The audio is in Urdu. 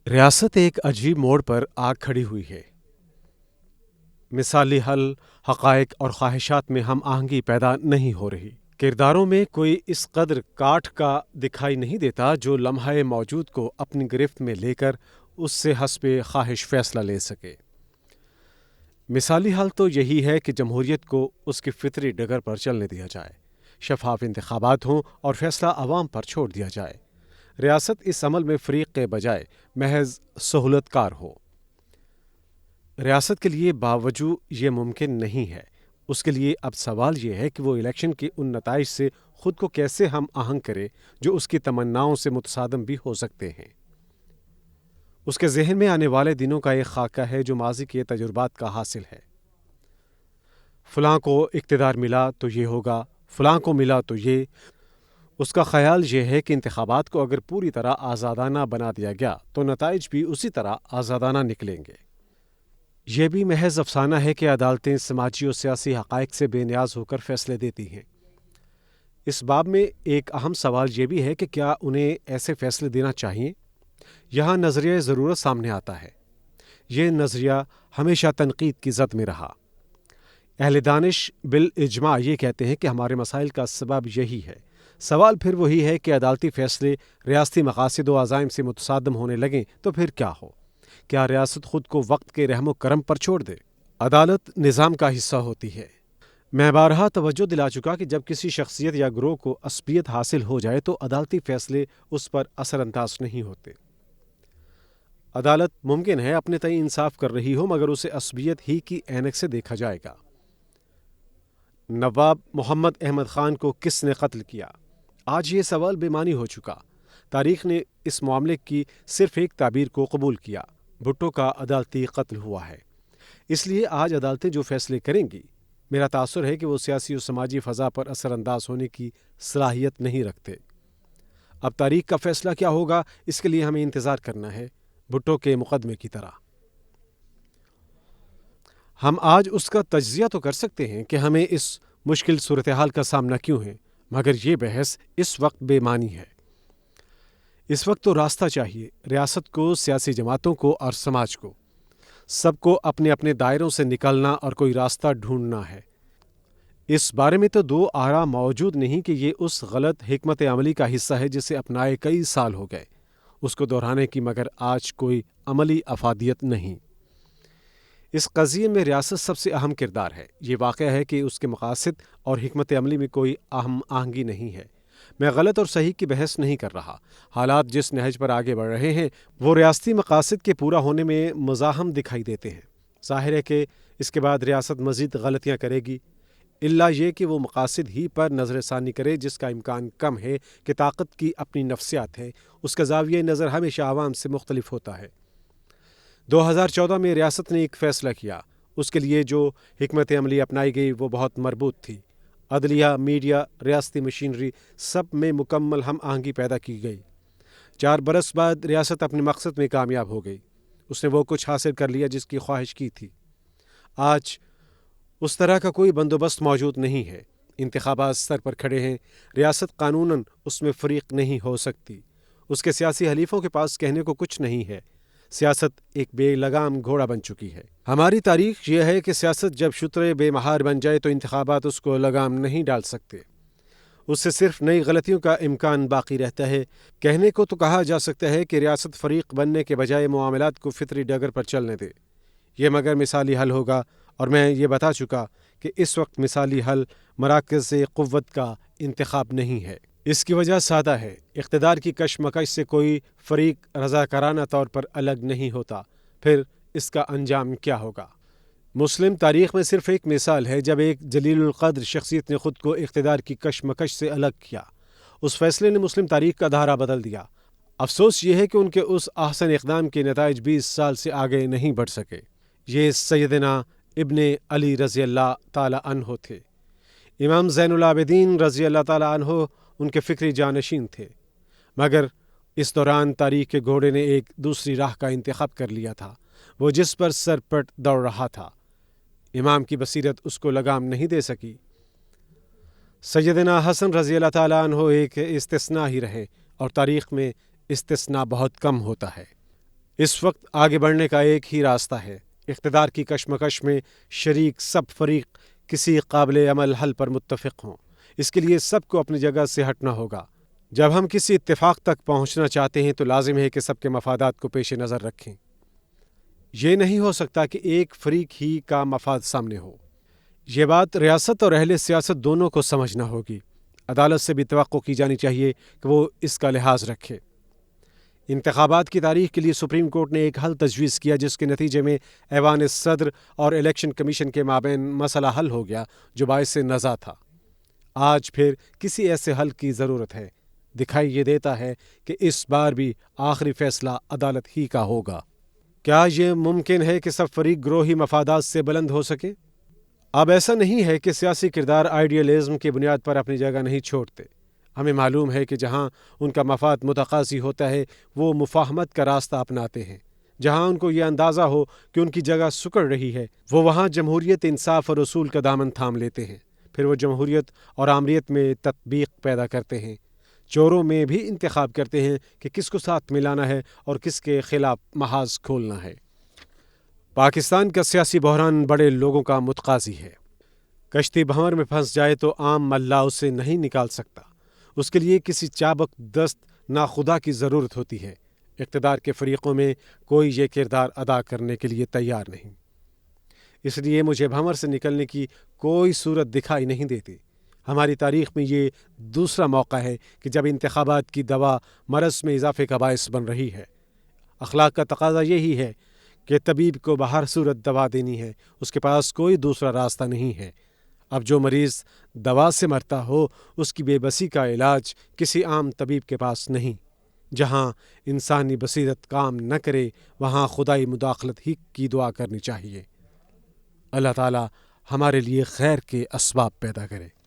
ریاست ایک عجیب موڑ پر آ کھڑی ہوئی ہے۔ مثالی حل، حقائق اور خواہشات میں ہم آہنگی پیدا نہیں ہو رہی۔ کرداروں میں کوئی اس قدر کاٹھ کا دکھائی نہیں دیتا جو لمحہ موجود کو اپنی گرفت میں لے کر اس سے حسب خواہش فیصلہ لے سکے۔ مثالی حل تو یہی ہے کہ جمہوریت کو اس کی فطری ڈگر پر چلنے دیا جائے، شفاف انتخابات ہوں اور فیصلہ عوام پر چھوڑ دیا جائے۔ ریاست اس عمل میں فریق کے بجائے محض سہولت کار ہو۔ ریاست کے لیے باوجود یہ ممکن نہیں ہے۔ اس کے لیے اب سوال یہ ہے کہ وہ الیکشن کے ان نتائج سے خود کو کیسے ہم آہنگ کرے جو اس کی تمناؤں سے متصادم بھی ہو سکتے ہیں۔ اس کے ذہن میں آنے والے دنوں کا ایک خاکہ ہے جو ماضی کے تجربات کا حاصل ہے۔ فلاں کو اقتدار ملا تو یہ ہوگا، فلاں کو ملا تو یہ۔ اس کا خیال یہ ہے کہ انتخابات کو اگر پوری طرح آزادانہ بنا دیا گیا تو نتائج بھی اسی طرح آزادانہ نکلیں گے۔ یہ بھی محض افسانہ ہے کہ عدالتیں سماجی و سیاسی حقائق سے بے نیاز ہو کر فیصلے دیتی ہیں۔ اس باب میں ایک اہم سوال یہ بھی ہے کہ کیا انہیں ایسے فیصلے دینا چاہیے؟ یہاں نظریہ ضرورت سامنے آتا ہے۔ یہ نظریہ ہمیشہ تنقید کی زد میں رہا۔ اہل دانش بالاجماع یہ کہتے ہیں کہ ہمارے مسائل کا سبب یہی ہے۔ سوال پھر وہی ہے کہ عدالتی فیصلے ریاستی مقاصد و عزائم سے متصادم ہونے لگیں تو پھر کیا ہو؟ کیا ریاست خود کو وقت کے رحم و کرم پر چھوڑ دے؟ عدالت نظام کا حصہ ہوتی ہے۔ میں بارہا توجہ دلا چکا کہ جب کسی شخصیت یا گروہ کو عصبیت حاصل ہو جائے تو عدالتی فیصلے اس پر اثر انداز نہیں ہوتے۔ عدالت ممکن ہے اپنے تئیں انصاف کر رہی ہو مگر اسے عصبیت ہی کی عینک سے دیکھا جائے گا۔ نواب محمد احمد خان کو کس نے قتل کیا؟ آج یہ سوال بے معنی ہو چکا۔ تاریخ نے اس معاملے کی صرف ایک تعبیر کو قبول کیا: بھٹو کا عدالتی قتل ہوا ہے۔ اس لیے آج عدالتیں جو فیصلے کریں گی، میرا تاثر ہے کہ وہ سیاسی و سماجی فضا پر اثر انداز ہونے کی صلاحیت نہیں رکھتے۔ اب تاریخ کا فیصلہ کیا ہوگا اس کے لیے ہمیں انتظار کرنا ہے، بھٹو کے مقدمے کی طرح۔ ہم آج اس کا تجزیہ تو کر سکتے ہیں کہ ہمیں اس مشکل صورتحال کا سامنا کیوں ہے، مگر یہ بحث اس وقت بے معنی ہے۔ اس وقت تو راستہ چاہیے، ریاست کو، سیاسی جماعتوں کو اور سماج کو۔ سب کو اپنے اپنے دائروں سے نکلنا اور کوئی راستہ ڈھونڈنا ہے۔ اس بارے میں تو دو آراء موجود نہیں کہ یہ اس غلط حکمت عملی کا حصہ ہے جسے اپنائے کئی سال ہو گئے، اس کو دہرانے کی مگر آج کوئی عملی افادیت نہیں۔ اس قضیے میں ریاست سب سے اہم کردار ہے۔ یہ واقعہ ہے کہ اس کے مقاصد اور حکمت عملی میں کوئی اہم آہنگی نہیں ہے۔ میں غلط اور صحیح کی بحث نہیں کر رہا۔ حالات جس نہج پر آگے بڑھ رہے ہیں وہ ریاستی مقاصد کے پورا ہونے میں مزاحم دکھائی دیتے ہیں۔ ظاہر ہے کہ اس کے بعد ریاست مزید غلطیاں کرے گی، الا یہ کہ وہ مقاصد ہی پر نظر ثانی کرے جس کا امکان کم ہے کہ طاقت کی اپنی نفسیات ہے، اس کا زاویہ نظر ہمیشہ عوام سے مختلف ہوتا ہے۔ 2014 میں ریاست نے ایک فیصلہ کیا، اس کے لیے جو حکمت عملی اپنائی گئی وہ بہت مربوط تھی۔ عدلیہ، میڈیا، ریاستی مشینری، سب میں مکمل ہم آہنگی پیدا کی گئی۔ 4 برس بعد ریاست اپنے مقصد میں کامیاب ہو گئی۔ اس نے وہ کچھ حاصل کر لیا جس کی خواہش کی تھی۔ آج اس طرح کا کوئی بندوبست موجود نہیں ہے۔ انتخابات سر پر کھڑے ہیں، ریاست قانوناً اس میں فریق نہیں ہو سکتی۔ اس کے سیاسی حلیفوں کے پاس کہنے کو کچھ نہیں ہے۔ سیاست ایک بے لگام گھوڑا بن چکی ہے۔ ہماری تاریخ یہ ہے کہ سیاست جب شتر بے مہار بن جائے تو انتخابات اس کو لگام نہیں ڈال سکتے۔ اس سے صرف نئی غلطیوں کا امکان باقی رہتا ہے۔ کہنے کو تو کہا جا سکتا ہے کہ ریاست فریق بننے کے بجائے معاملات کو فطری ڈگر پر چلنے دے۔ یہ مگر مثالی حل ہوگا، اور میں یہ بتا چکا کہ اس وقت مثالی حل مراکز قوت کا انتخاب نہیں ہے۔ اس کی وجہ سادہ ہے، اقتدار کی کشمکش سے کوئی فریق رضاکارانہ طور پر الگ نہیں ہوتا، پھر اس کا انجام کیا ہوگا؟ مسلم تاریخ میں صرف ایک مثال ہے جب ایک جلیل القدر شخصیت نے خود کو اقتدار کی کشمکش سے الگ کیا۔ اس فیصلے نے مسلم تاریخ کا دھارا بدل دیا۔ افسوس یہ ہے کہ ان کے اس احسن اقدام کے نتائج 20 سال سے آگے نہیں بڑھ سکے۔ یہ سیدنا ابن علی رضی اللہ تعالی عنہ تھے۔ امام زین العابدین رضی اللہ تعالی عنہ ان کے فکری جانشین تھے، مگر اس دوران تاریخ کے گھوڑے نے ایک دوسری راہ کا انتخاب کر لیا تھا، وہ جس پر سر پٹ دوڑ رہا تھا۔ امام کی بصیرت اس کو لگام نہیں دے سکی۔ سیدنا حسن رضی اللہ تعالی عنہ ایک استثناء ہی رہے، اور تاریخ میں استثناء بہت کم ہوتا ہے۔ اس وقت آگے بڑھنے کا ایک ہی راستہ ہے، اقتدار کی کشمکش میں شریک سب فریق کسی قابل عمل حل پر متفق ہوں۔ اس کے لیے سب کو اپنی جگہ سے ہٹنا ہوگا۔ جب ہم کسی اتفاق تک پہنچنا چاہتے ہیں تو لازم ہے کہ سب کے مفادات کو پیش نظر رکھیں۔ یہ نہیں ہو سکتا کہ ایک فریق ہی کا مفاد سامنے ہو۔ یہ بات ریاست اور اہل سیاست دونوں کو سمجھنا ہوگی۔ عدالت سے بھی توقع کی جانی چاہیے کہ وہ اس کا لحاظ رکھے۔ انتخابات کی تاریخ کے لیے سپریم کورٹ نے ایک حل تجویز کیا جس کے نتیجے میں ایوان صدر اور الیکشن کمیشن کے مابین مسئلہ حل ہو گیا جو باعث نزاع تھا۔ آج پھر کسی ایسے حل کی ضرورت ہے۔ دکھائی یہ دیتا ہے کہ اس بار بھی آخری فیصلہ عدالت ہی کا ہوگا۔ کیا یہ ممکن ہے کہ سب فریق گروہی مفادات سے بلند ہو سکے؟ اب ایسا نہیں ہے کہ سیاسی کردار آئیڈیالزم کی بنیاد پر اپنی جگہ نہیں چھوڑتے۔ ہمیں معلوم ہے کہ جہاں ان کا مفاد متقاضی ہوتا ہے وہ مفاہمت کا راستہ اپناتے ہیں۔ جہاں ان کو یہ اندازہ ہو کہ ان کی جگہ سکڑ رہی ہے وہ وہاں جمہوریت، انصاف اور اصول کا دامن تھام لیتے ہیں۔ پھر وہ جمہوریت اور آمریت میں تطبیق پیدا کرتے ہیں۔ چوروں میں بھی انتخاب کرتے ہیں کہ کس کو ساتھ ملانا ہے اور کس کے خلاف محاذ کھولنا ہے۔ پاکستان کا سیاسی بحران بڑے لوگوں کا متقاضی ہے۔ کشتی بھنور میں پھنس جائے تو عام ملا اسے نہیں نکال سکتا۔ اس کے لیے کسی چابک دست ناخدا کی ضرورت ہوتی ہے۔ اقتدار کے فریقوں میں کوئی یہ کردار ادا کرنے کے لیے تیار نہیں۔ اس لیے مجھے بھنور سے نکلنے کی کوئی صورت دکھائی نہیں دیتی۔ ہماری تاریخ میں یہ دوسرا موقع ہے کہ جب انتخابات کی دوا مرض میں اضافے کا باعث بن رہی ہے۔ اخلاق کا تقاضا یہی ہے کہ طبیب کو بہر صورت دوا دینی ہے، اس کے پاس کوئی دوسرا راستہ نہیں ہے۔ اب جو مریض دوا سے مرتا ہو اس کی بے بسی کا علاج کسی عام طبیب کے پاس نہیں۔ جہاں انسانی بصیرت کام نہ کرے وہاں خدائی مداخلت ہی کی دعا کرنی چاہیے۔ اللہ تعالی ہمارے لیے خیر کے اسباب پیدا کرے۔